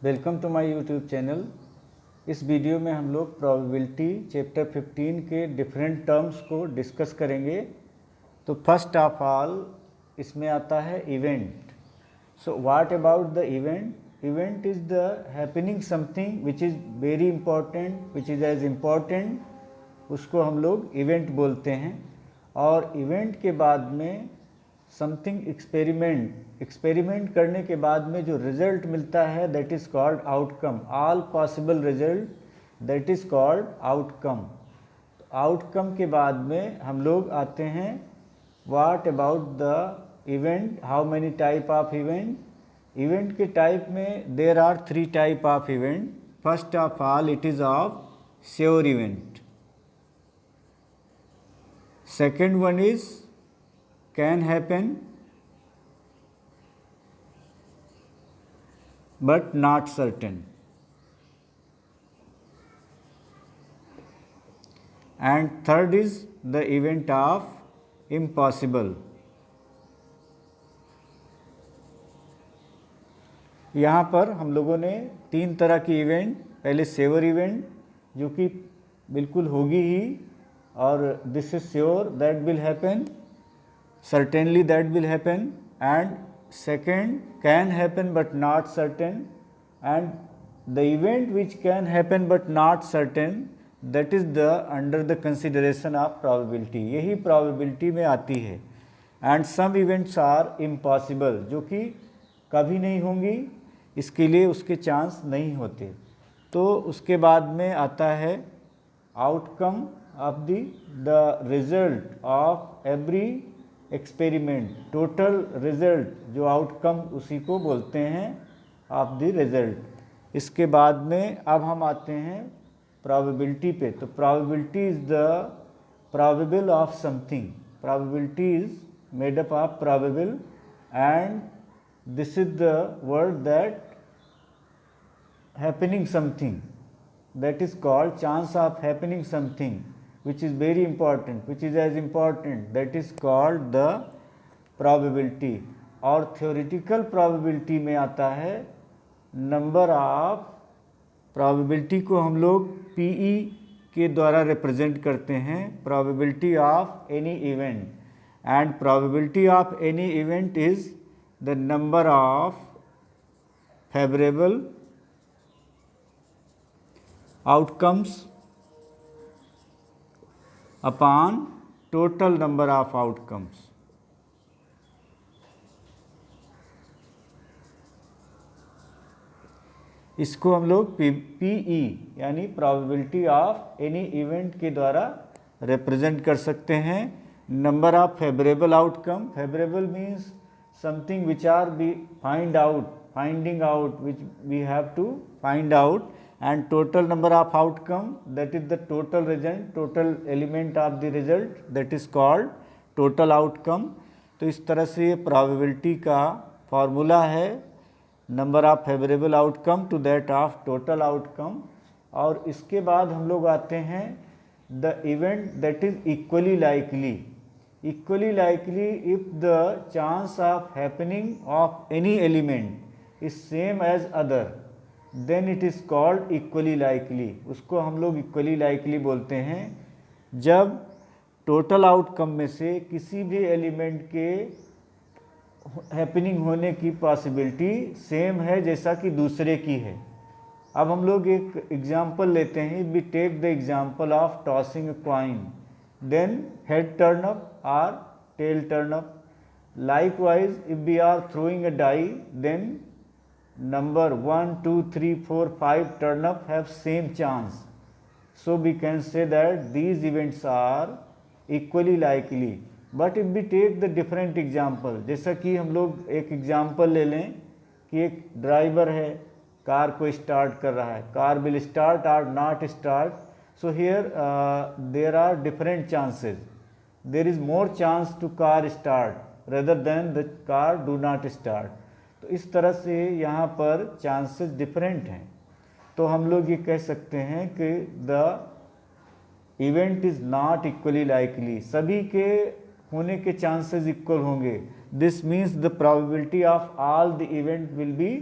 Welcome to my YouTube channel. इस video में हम लोग प्रोबेबिलिटी चैप्टर 15 के डिफरेंट टर्म्स को डिस्कस करेंगे। तो फर्स्ट ऑफ ऑल इसमें आता है event. So what about the event? Event is the happening something which is very important, which is as important, उसको हम लोग इवेंट बोलते हैं। और इवेंट के बाद में समथिंग एक्सपेरिमेंट करने के बाद में जो रिजल्ट मिलता है that is called outcome. All possible result that is called outcome. Outcome के बाद में हम लोग आते हैं what about the event, how many type of event. Event के टाइप में there are 3 type of event. First of all it is of sure event. Second one is can happen but not certain, and third is the event of impossible। यहाँ पर हम लोगों ने 3 तरह की event, पहले श्योर इवेंट जो कि बिल्कुल होगी ही, और this is sure that will happen, certainly that will happen, and second can happen but not certain, and the event which can happen but not certain that is the under the consideration of probability, यही probability में आती है। and some events are impossible, जो कि कभी नहीं होंगी, इसके लिए उसके चांस नहीं होते। तो उसके बाद में आता है outcome of the result of every experiment, total result जो आउटकम उसी को बोलते हैं ऑफ द रिजल्ट। इसके बाद में अब हम आते हैं प्रोबेबिलिटी पे। तो probability is the probable of something. Probability is made up of probable, and this is the word that happening something, that is called chance of happening something which is very important, which is as important, that is called the probability। और theoretical probability में आता है number of, probability को हम लोग PE के द्वारा represent करते हैं, probability of any event, and probability of any event is the number of favorable outcomes upon total number of outcomes। इसको हम लोग PE यानी प्रोबेबिलिटी ऑफ एनी इवेंट के द्वारा रिप्रेजेंट कर सकते हैं। Number of favourable outcome, favourable means something which are be finding out which we have to find out, and total number of outcome, that is the total result, total element of the result, that is called total outcome। तो इस तरह से ये probability का formula है, number of favorable outcome to that of total outcome। और इसके बाद हम लोग आते हैं the event that is equally likely if the chance of happening of any element is same as other, then it is called equally likely. उसको हम लोग इक्वली लाइकली बोलते हैं जब टोटल आउटकम में से किसी भी एलिमेंट के हैपनिंग होने की पॉसिबिलिटी सेम है जैसा कि दूसरे की है। अब हम लोग एक एग्जांपल लेते हैं। We take the example of tossing a coin, then head turn up और tail turn up. Likewise if we are throwing a die, then number 1, 2, 3, 4, 5 turn up have same chance, so we can say that these events are equally likely। but if we take the different example, जैसा कि हम लोग एक example ले लें कि एक driver है, कार को स्टार्ट कर रहा है, कार विल स्टार्ट और not start. So here there are different chances, there is more chance to car start rather than the car do not start. तो इस तरह से यहाँ पर चांसेस डिफरेंट हैं। तो हम लोग ये कह सकते हैं कि the event is not equally likely, सभी के होने के चांसेस इक्वल होंगे। This means the probability of all the event will be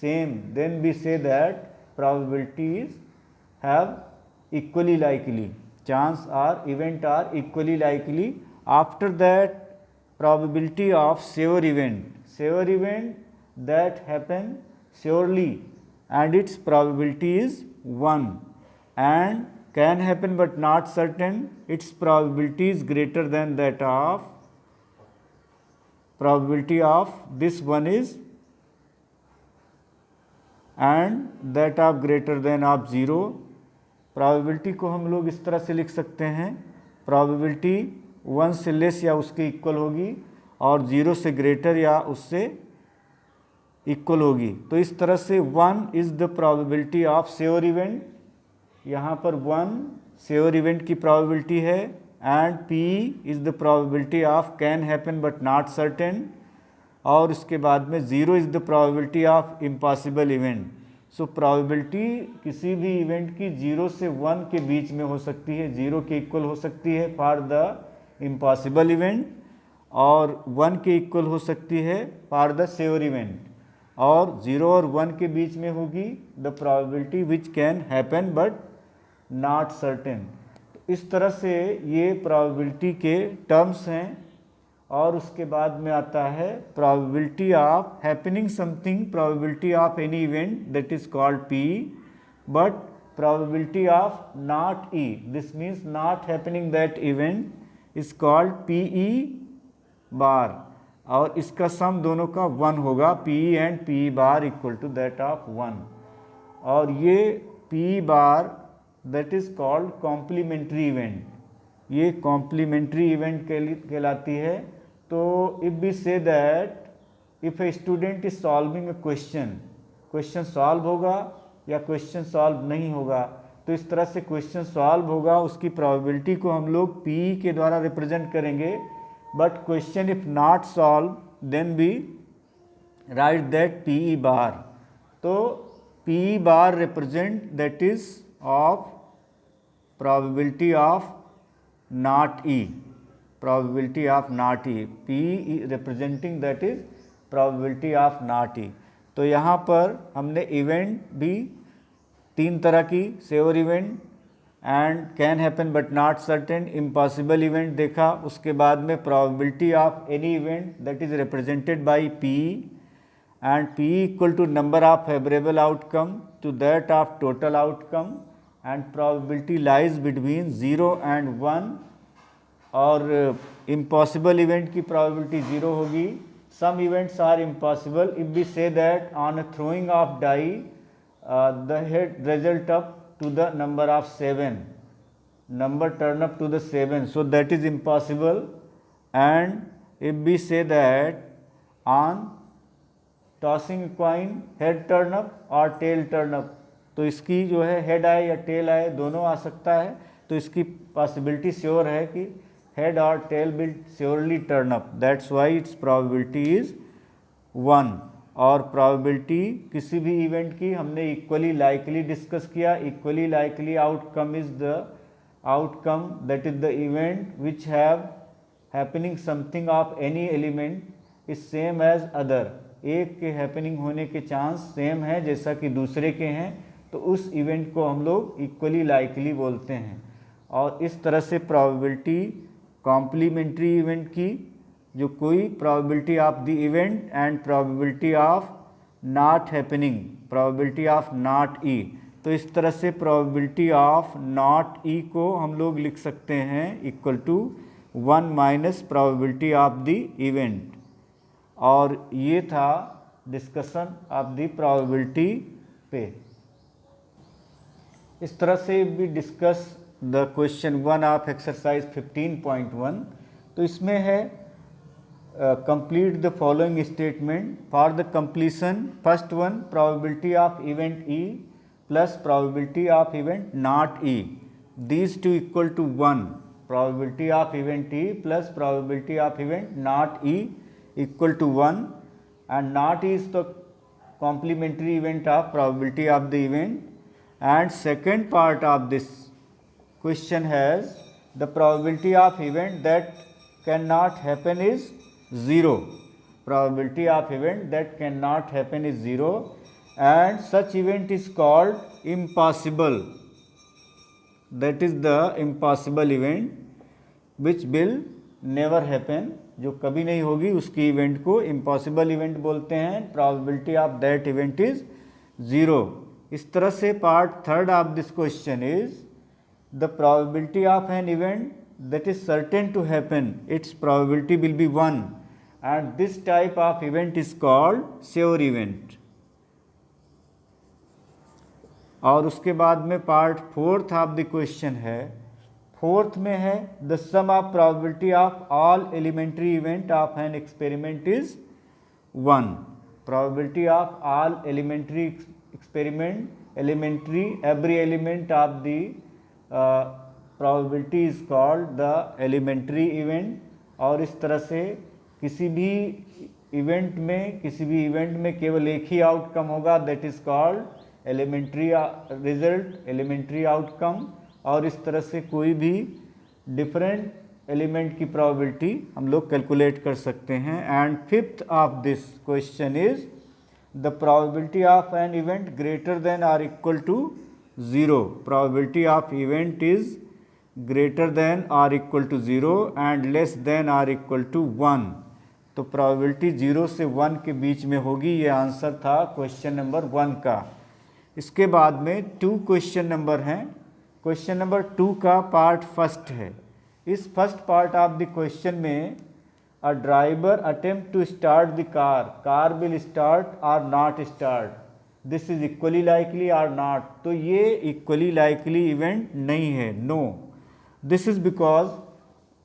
same, then we say that probabilities have equally likely. Chance or event are equally likely. After that, probability of sure event that happen surely, and its probability is 1, and can happen but not certain, its probability is greater than that of probability of this one is, and that of greater than of 0. probability को हम लोग इस तरह से लिख सकते हैं, probability 1 से लेस या उसके इक्वल होगी और 0 से ग्रेटर या उससे इक्वल होगी. तो इस तरह से 1 is the probability of sure event. यहाँ पर 1 श्योर इवेंट की प्रोबेबिलिटी है, and P is the probability of can happen but not certain, और उसके बाद में 0 is the probability of impossible event. So probability किसी भी इवेंट की 0 से 1 के बीच में हो सकती है, 0 के इक्वल हो सकती है फॉर द इम्पॉसिबल इवेंट, और 1 के इक्वल हो सकती है फॉर द श्योर इवेंट, और 0 और 1 के बीच में होगी the probability which can happen but not certain. इस तरह से ये प्रोबेबिलिटी के टर्म्स हैं. और उसके बाद में आता है probability of happening something, probability of any event that is called P, but probability of not E, this means not happening that event is called PE bar, और इसका सम दोनों का 1 होगा. PE and PE bar equal to that of 1, और ये PE bar that is called complementary event. ये complementary event कहलाती है. तो if we say that if a student is solving a question solve होगा या क्वेश्चन सॉल्व नहीं होगा. तो इस तरह से क्वेश्चन सॉल्व होगा, उसकी प्रोबेबिलिटी को हम लोग P के द्वारा रिप्रेजेंट करेंगे. But question if not solve then we write that PE bar. तो PE bar represent that is of probability of not E, probability of not E, P representing that is probability of not E. तो यहाँ पर हमने event भी 3 तरह की, sure event and can happen but not certain, impossible event देखा. उसके बाद में probability of any event that is represented by P, and P equal to number of favorable outcome to that of total outcome, and probability lies between 0 and 1. और impossible event की probability 0 होगी. Some events are impossible if we say that on a throwing of die the head result up to the number of 7, number turn up to the 7, so that is impossible. And if we say that on tossing a coin head turn up or tail turn up, तो इसकी जो है head आए या tell आए, दोनों आ सकता है. तो इसकी पॉसिबिलिटी श्योर है कि हेड और tail will surely turn up, that's why its probability is 1. और प्रोबेबिलिटी किसी भी इवेंट की हमने इक्वली लाइकली डिस्कस किया. Equally likely outcome is the outcome that is the event which have happening something of any element is same as other. एक के happening होने के चांस सेम है जैसा कि दूसरे के हैं, तो उस इवेंट को हम लोग इक्वली लाइकली बोलते हैं. और इस तरह से प्रोबेबिलिटी कॉम्प्लीमेंट्री इवेंट की, जो कोई probability of the event and probability of not happening, probability of not E. तो इस तरह से प्रोबेबिलिटी ऑफ नॉट E को हम लोग लिख सकते हैं equal to 1 minus probability of the event. और ये था डिस्कशन ऑफ द प्रोबेबिलिटी पे. इस तरह से भी discuss the question 1 of exercise 15.1. तो इसमें है complete the following statement for the completion. First one, probability of event E plus probability of event not E, these two equal to 1. Probability of event E plus probability of event not E equal to 1, and not E is the complementary event of probability of the event. And second part of this question has the probability of event that cannot happen is 0. Probability of event that cannot happen is 0. and such event is called impossible. That is the impossible event which will never happen, जो कभी नहीं होगी उसकी event को impossible event बोलते हैं. Probability of that event is 0. इस तरह से part third of this question is the probability of an event that is certain to happen, its probability will be 1, and this type of event is called sure event. और उसके बाद में part fourth of the question है, fourth में है the sum of probability of all elementary event of an experiment is 1. Probability of all elementary experiment, elementary every element of the probability is called the elementary event. और इस तरह से किसी भी event में केवल एक ही आउटकम होगा, that is called elementary result, elementary outcome. और इस तरह से कोई भी डिफरेंट एलिमेंट की प्रोबेबिलिटी हम लोग कैलकुलेट कर सकते हैं. And fifth of this question is the probability of an event greater than or equal to 0. Probability of event is greater than or equal to 0 and less than or equal to 1. तो probability 0 से 1 के बीच में होगी. ये answer था question number 1 का. इसके बाद में 2 क्वेश्चन नंबर हैं. क्वेश्चन नंबर 2 का पार्ट फर्स्ट है. इस first part of the question में a driver attempt to start the car will start और not start, this is equally likely or not. तो ये इक्वली लाइकली इवेंट नहीं है, no. This is because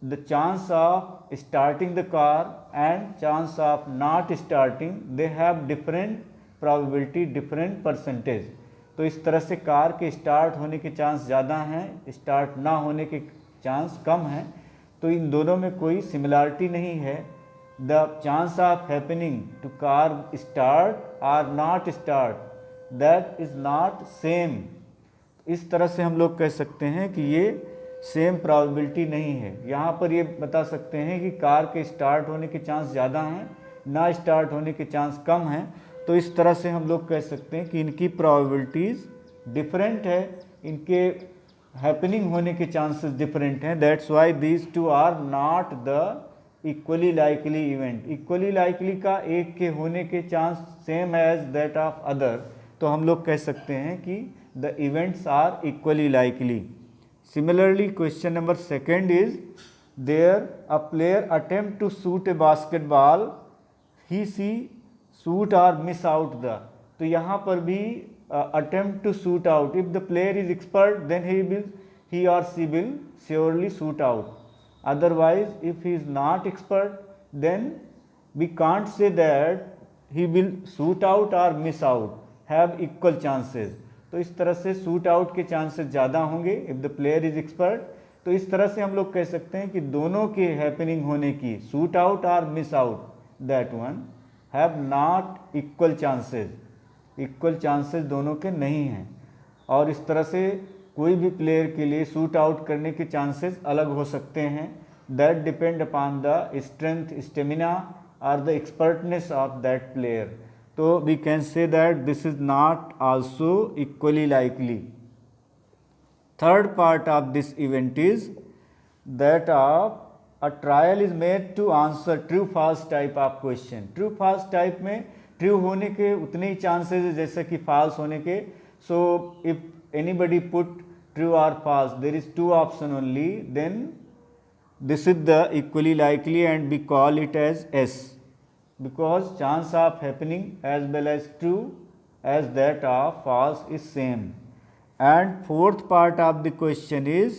the chance of starting the car and chance of not starting, they have different probability, different percentage. तो इस तरह से car के start होने के चांस ज़्यादा हैं, स्टार्ट ना होने के चांस कम हैं. तो इन दोनों में कोई सिमिलरिटी नहीं है. The chance of happening to car start और not start, that is not same. इस तरह से हम लोग कह सकते हैं कि ये सेम प्रोबेबिलिटी नहीं है. यहाँ पर ये बता सकते हैं कि कार के स्टार्ट होने के चांस ज़्यादा हैं, ना स्टार्ट होने के चांस कम हैं. तो इस तरह से हम लोग कह सकते हैं कि इनकी प्रोबेबिलिटीज़ डिफरेंट है, इनके हैपनिंग होने के चांसेस डिफरेंट हैं. That's why these two are not the equally likely event. Equally likely का एक के होने के chance same as that of other. तो हम लोग कह सकते हैं कि the events are equally likely. Similarly, question number 2 is there a player attempt to shoot a basketball, she shoot or miss out the. तो यहाँ पर भी attempt to shoot out. If the player is expert, then he or she will surely shoot out. Otherwise, if he is not expert, then we can't say that he will shoot out or miss out. Have equal chances. तो इस तरह से shoot out के chances ज़्यादा होंगे if the player is expert. तो इस तरह से हम लोग कह सकते हैं कि दोनों के हैपनिंग होने की, शूट आउट और miss out, that one have not equal chances. Equal chances दोनों के नहीं हैं. और इस तरह से कोई भी प्लेयर के लिए शूट आउट करने के चांसेस अलग हो सकते हैं. That depend upon the strength, stamina और the expertness of that player. तो we can say that this is not also equally likely. Third part of this event is that a trial is made to answer true false type of question. True false type में true होने के उतने ही chances है जैसे कि false होने के. So if anybody put true or false, there is 2 option only, then this is the equally likely and we call it as S. Because chance of happening as well as true as that of false is same. And fourth part of the question is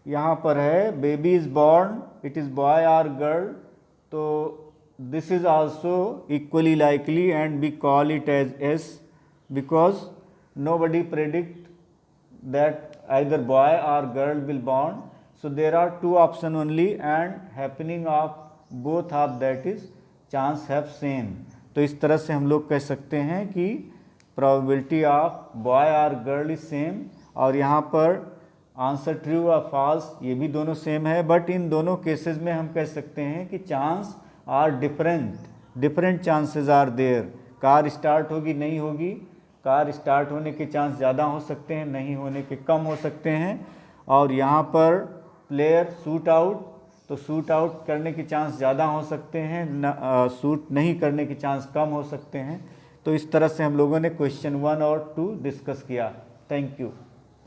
यहाँ पर है baby is born, it is boy or girl. तो this is also equally likely and we call it as S, because nobody predict that either boy or girl will born. So there are 2 option only and happening of both of that is chance have same. तो इस तरह से हम लोग कह सकते हैं कि प्रोबेबिलिटी ऑफ बॉय और गर्ल इज सेम. और यहाँ पर आंसर ट्रू और फॉल्स ये भी दोनों सेम है. बट इन दोनों केसेस में हम कह सकते हैं कि chance are different, different chances are there. Car start होगी नहीं होगी, कार स्टार्ट होने के चांस ज़्यादा हो सकते हैं, नहीं होने के कम हो सकते हैं। और यहाँ पर प्लेयर शूट आउट, तो शूट आउट करने के चांस ज़्यादा हो सकते हैं, शूट नहीं करने के चांस कम हो सकते हैं। तो इस तरह से हम लोगों ने क्वेश्चन 1 और 2 डिस्कस किया। Thank you.